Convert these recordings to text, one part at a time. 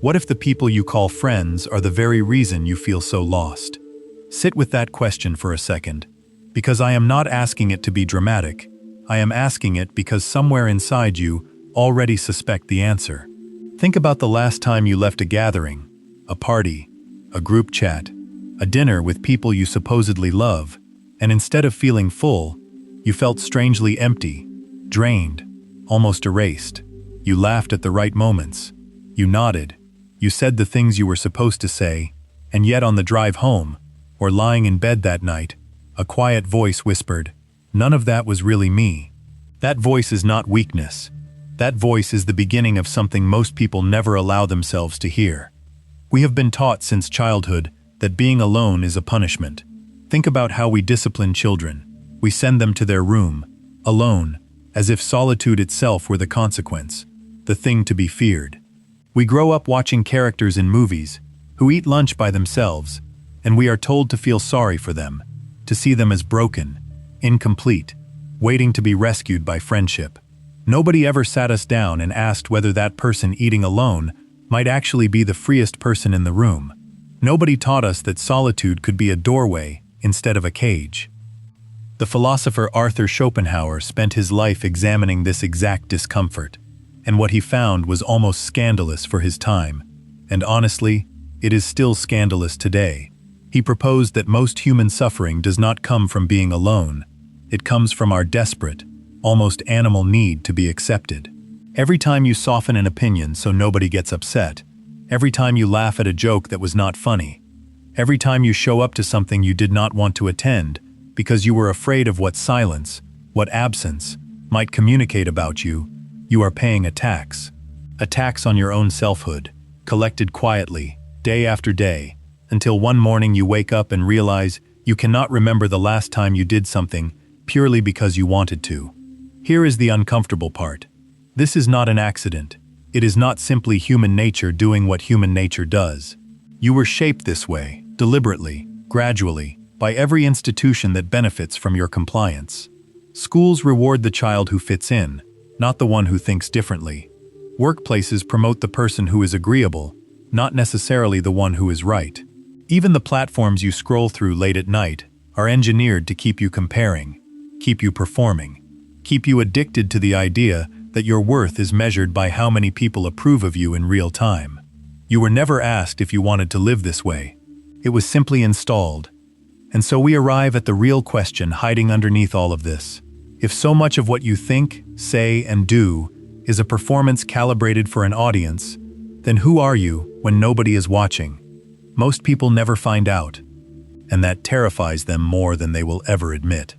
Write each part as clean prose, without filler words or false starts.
What if the people you call friends are the very reason you feel so lost? Sit with that question for a second, because I am not asking it to be dramatic. I am asking it because somewhere inside you already suspect the answer. Think about the last time you left a gathering, a party, a group chat, a dinner with people you supposedly love, and instead of feeling full, you felt strangely empty, drained, almost erased. You laughed at the right moments. You nodded. You said the things you were supposed to say, and yet on the drive home, or lying in bed that night, a quiet voice whispered, "None of that was really me." That voice is not weakness. That voice is the beginning of something most people never allow themselves to hear. We have been taught since childhood that being alone is a punishment. Think about how we discipline children. We send them to their room, alone, as if solitude itself were the consequence, the thing to be feared. We grow up watching characters in movies who eat lunch by themselves, and we are told to feel sorry for them, to see them as broken, incomplete, waiting to be rescued by friendship. Nobody ever sat us down and asked whether that person eating alone might actually be the freest person in the room. Nobody taught us that solitude could be a doorway instead of a cage. The philosopher Arthur Schopenhauer spent his life examining this exact discomfort, and what he found was almost scandalous for his time, and honestly, it is still scandalous today. He proposed that most human suffering does not come from being alone. It comes from our desperate, almost animal need to be accepted. Every time you soften an opinion so nobody gets upset, every time you laugh at a joke that was not funny, every time you show up to something you did not want to attend because you were afraid of what silence, what absence, might communicate about you, you are paying a tax. A tax on your own selfhood, collected quietly, day after day, until one morning you wake up and realize you cannot remember the last time you did something purely because you wanted to. Here is the uncomfortable part. This is not an accident. It is not simply human nature doing what human nature does. You were shaped this way, deliberately, gradually, by every institution that benefits from your compliance. Schools reward the child who fits in, not the one who thinks differently. Workplaces promote the person who is agreeable, not necessarily the one who is right. Even the platforms you scroll through late at night are engineered to keep you comparing, keep you performing, keep you addicted to the idea that your worth is measured by how many people approve of you in real time. You were never asked if you wanted to live this way. It was simply installed. And so we arrive at the real question hiding underneath all of this. If so much of what you think, say, and do is a performance calibrated for an audience, then who are you when nobody is watching? Most people never find out, and that terrifies them more than they will ever admit.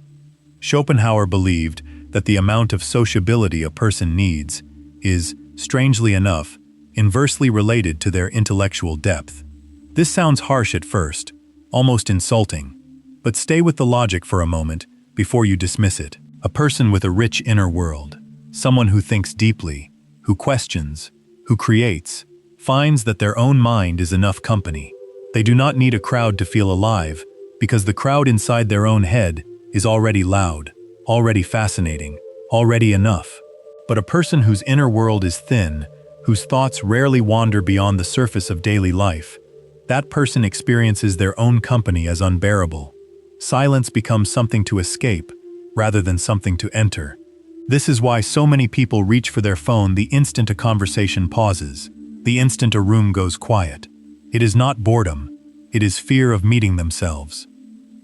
Schopenhauer believed that the amount of sociability a person needs is, strangely enough, inversely related to their intellectual depth. This sounds harsh at first, almost insulting, but stay with the logic for a moment before you dismiss it. A person with a rich inner world, someone who thinks deeply, who questions, who creates, finds that their own mind is enough company. They do not need a crowd to feel alive, because the crowd inside their own head is already loud, already fascinating, already enough. But a person whose inner world is thin, whose thoughts rarely wander beyond the surface of daily life, that person experiences their own company as unbearable. Silence becomes something to escape, rather than something to enter. This is why so many people reach for their phone the instant a conversation pauses, the instant a room goes quiet. It is not boredom, it is fear of meeting themselves.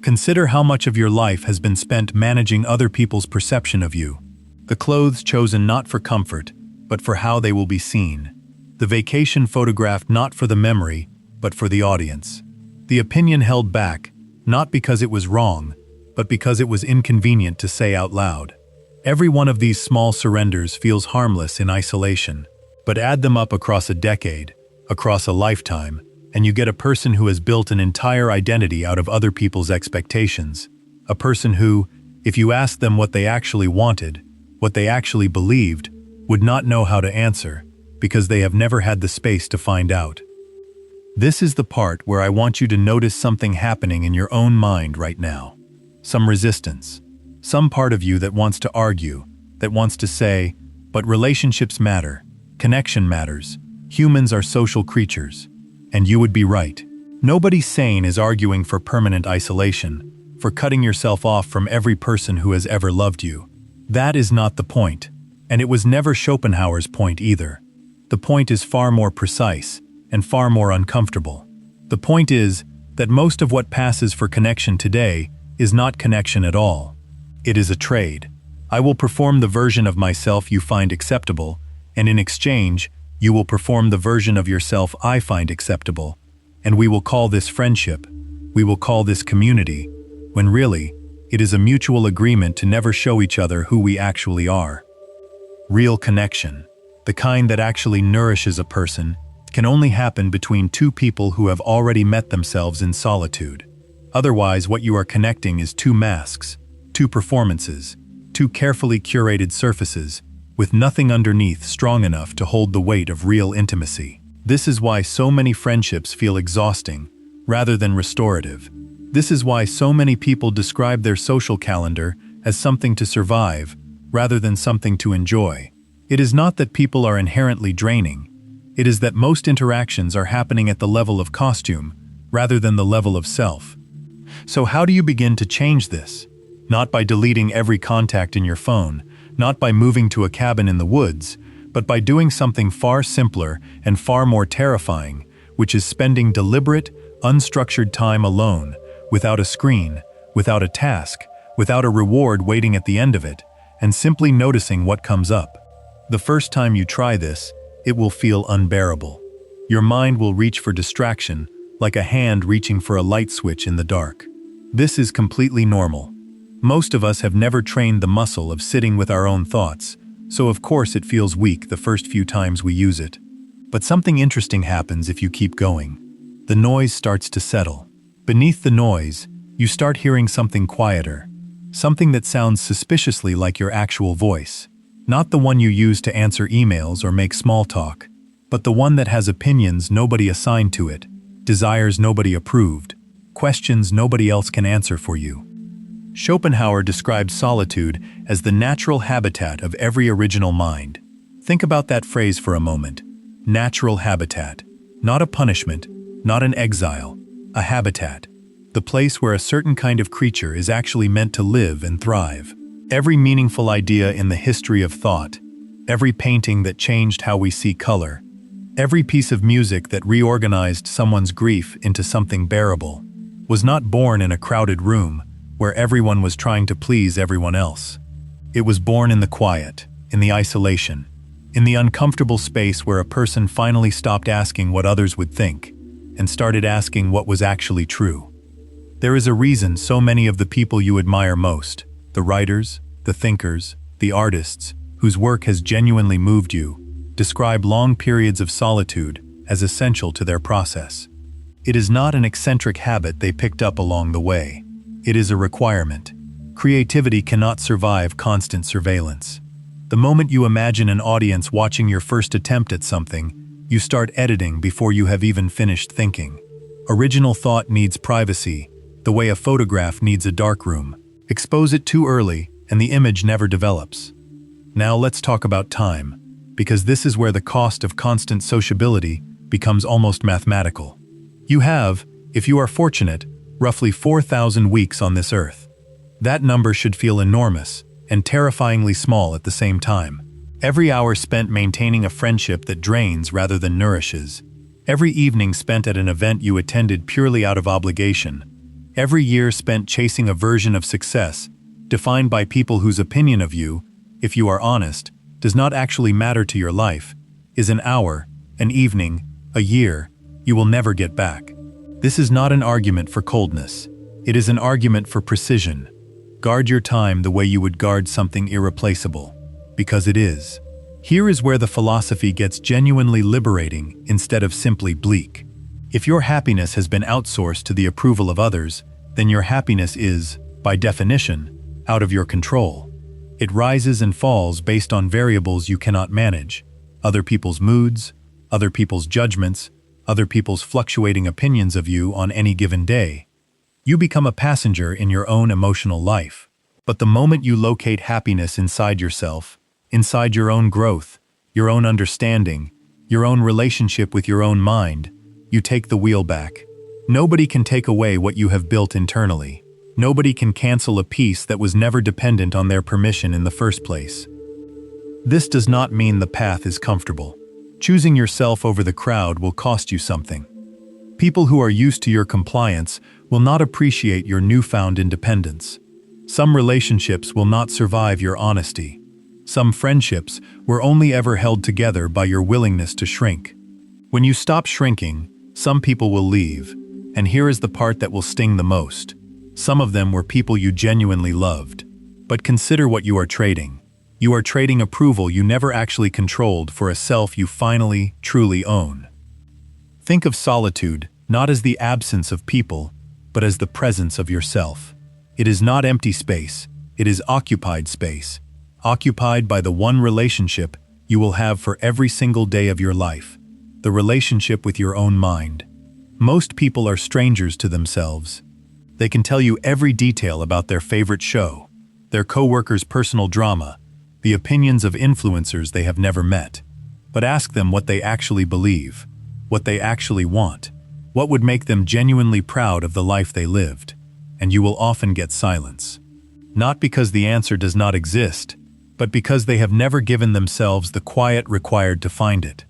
Consider how much of your life has been spent managing other people's perception of you. The clothes chosen not for comfort, but for how they will be seen. The vacation photographed not for the memory, but for the audience. The opinion held back, not because it was wrong, but because it was inconvenient to say out loud. Every one of these small surrenders feels harmless in isolation, but add them up across a decade, across a lifetime, and you get a person who has built an entire identity out of other people's expectations. A person who, if you asked them what they actually wanted, what they actually believed, would not know how to answer, because they have never had the space to find out. This is the part where I want you to notice something happening in your own mind right now. Some resistance. Some part of you that wants to argue, that wants to say, but relationships matter, connection matters, Humans are social creatures. And you would be right. Nobody sane is arguing for permanent isolation, for cutting yourself off from every person who has ever loved you. That is not the point. And it was never Schopenhauer's point either. The point is far more precise and far more uncomfortable. The point is that most of what passes for connection today is not connection at all. It is a trade. I will perform the version of myself you find acceptable, and in exchange, you will perform the version of yourself I find acceptable. And we will call this friendship. We will call this community, when really, it is a mutual agreement to never show each other who we actually are. Real connection, the kind that actually nourishes a person, can only happen between two people who have already met themselves in solitude. Otherwise, what you are connecting is two masks, two performances, two carefully curated surfaces, with nothing underneath strong enough to hold the weight of real intimacy. This is why so many friendships feel exhausting, rather than restorative. This is why so many people describe their social calendar as something to survive, rather than something to enjoy. It is not that people are inherently draining. It is that most interactions are happening at the level of costume, rather than the level of self. So how do you begin to change this? Not by deleting every contact in your phone, not by moving to a cabin in the woods, but by doing something far simpler and far more terrifying, which is spending deliberate, unstructured time alone, without a screen, without a task, without a reward waiting at the end of it, and simply noticing what comes up. The first time you try this, it will feel unbearable. Your mind will reach for distraction, like a hand reaching for a light switch in the dark. This is completely normal. Most of us have never trained the muscle of sitting with our own thoughts, so of course it feels weak the first few times we use it. But something interesting happens if you keep going. The noise starts to settle. Beneath the noise, you start hearing something quieter, something that sounds suspiciously like your actual voice. Not the one you use to answer emails or make small talk, but the one that has opinions nobody assigned to it, desires nobody approved, questions nobody else can answer for you. Schopenhauer described solitude as the natural habitat of every original mind. Think about that phrase for a moment. Natural habitat. Not a punishment, not an exile, a habitat. The place where a certain kind of creature is actually meant to live and thrive. Every meaningful idea in the history of thought, every painting that changed how we see color, every piece of music that reorganized someone's grief into something bearable, was not born in a crowded room where everyone was trying to please everyone else. It was born in the quiet, in the isolation, in the uncomfortable space where a person finally stopped asking what others would think and started asking what was actually true. There is a reason so many of the people you admire most, the writers, the thinkers, the artists, whose work has genuinely moved you, describe long periods of solitude as essential to their process. It is not an eccentric habit they picked up along the way. It is a requirement. Creativity cannot survive constant surveillance. The moment you imagine an audience watching your first attempt at something, you start editing before you have even finished thinking. Original thought needs privacy, the way a photograph needs a darkroom. Expose it too early, and the image never develops. Now let's talk about time, because this is where the cost of constant sociability becomes almost mathematical. You have, if you are fortunate, roughly 4,000 weeks on this earth. That number should feel enormous and terrifyingly small at the same time. Every hour spent maintaining a friendship that drains rather than nourishes. Every evening spent at an event you attended purely out of obligation. Every year spent chasing a version of success, defined by people whose opinion of you, if you are honest, does not actually matter to your life, is an hour, an evening, a year, you will never get back. This is not an argument for coldness. It is an argument for precision. Guard your time the way you would guard something irreplaceable, because it is. Here is where the philosophy gets genuinely liberating instead of simply bleak. If your happiness has been outsourced to the approval of others, then your happiness is, by definition, out of your control. It rises and falls based on variables you cannot manage, other people's moods, other people's judgments, other people's fluctuating opinions of you on any given day. You become a passenger in your own emotional life. But the moment you locate happiness inside yourself, inside your own growth, your own understanding, your own relationship with your own mind, you take the wheel back. Nobody can take away what you have built internally. Nobody can cancel a peace that was never dependent on their permission in the first place. This does not mean the path is comfortable. Choosing yourself over the crowd will cost you something. People who are used to your compliance will not appreciate your newfound independence. Some relationships will not survive your honesty. Some friendships were only ever held together by your willingness to shrink. When you stop shrinking, some people will leave, and here is the part that will sting the most. Some of them were people you genuinely loved. But consider what you are trading. You are trading approval you never actually controlled for a self you finally, truly own. Think of solitude not as the absence of people, but as the presence of yourself. It is not empty space, it is occupied space. Occupied by the one relationship you will have for every single day of your life, the relationship with your own mind. Most people are strangers to themselves. They can tell you every detail about their favorite show, their coworkers' personal drama, the opinions of influencers they have never met. But ask them what they actually believe, what they actually want, what would make them genuinely proud of the life they lived, and you will often get silence. Not because the answer does not exist, but because they have never given themselves the quiet required to find it.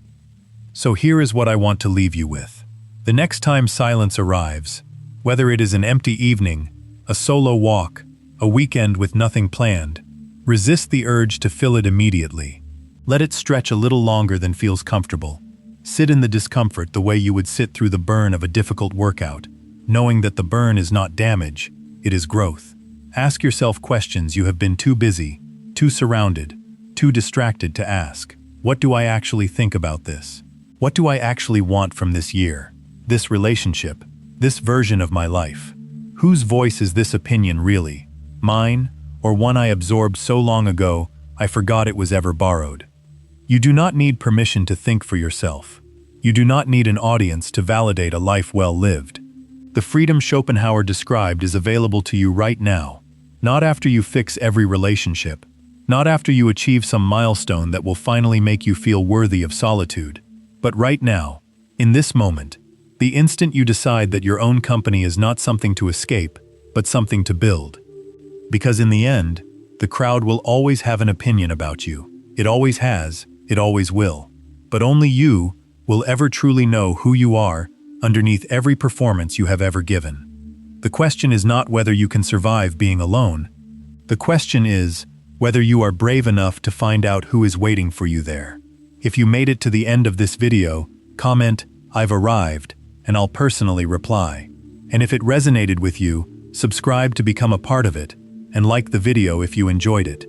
So here is what I want to leave you with. The next time silence arrives, whether it is an empty evening, a solo walk, a weekend with nothing planned, resist the urge to fill it immediately. Let it stretch a little longer than feels comfortable. Sit in the discomfort the way you would sit through the burn of a difficult workout, knowing that the burn is not damage, it is growth. Ask yourself questions you have been too busy, too surrounded, too distracted to ask. What do I actually think about this? What do I actually want from this year, this relationship, this version of my life? Whose voice is this opinion really? Mine, or one I absorbed so long ago I forgot it was ever borrowed? You do not need permission to think for yourself. You do not need an audience to validate a life well lived. The freedom Schopenhauer described is available to you right now, not after you fix every relationship, not after you achieve some milestone that will finally make you feel worthy of solitude, but right now, in this moment, the instant you decide that your own company is not something to escape, but something to build. Because in the end, the crowd will always have an opinion about you. It always has, it always will. But only you will ever truly know who you are underneath every performance you have ever given. The question is not whether you can survive being alone. The question is whether you are brave enough to find out who is waiting for you there. If you made it to the end of this video, comment, "I've arrived," and I'll personally reply. And if it resonated with you, subscribe to become a part of it, and like the video if you enjoyed it.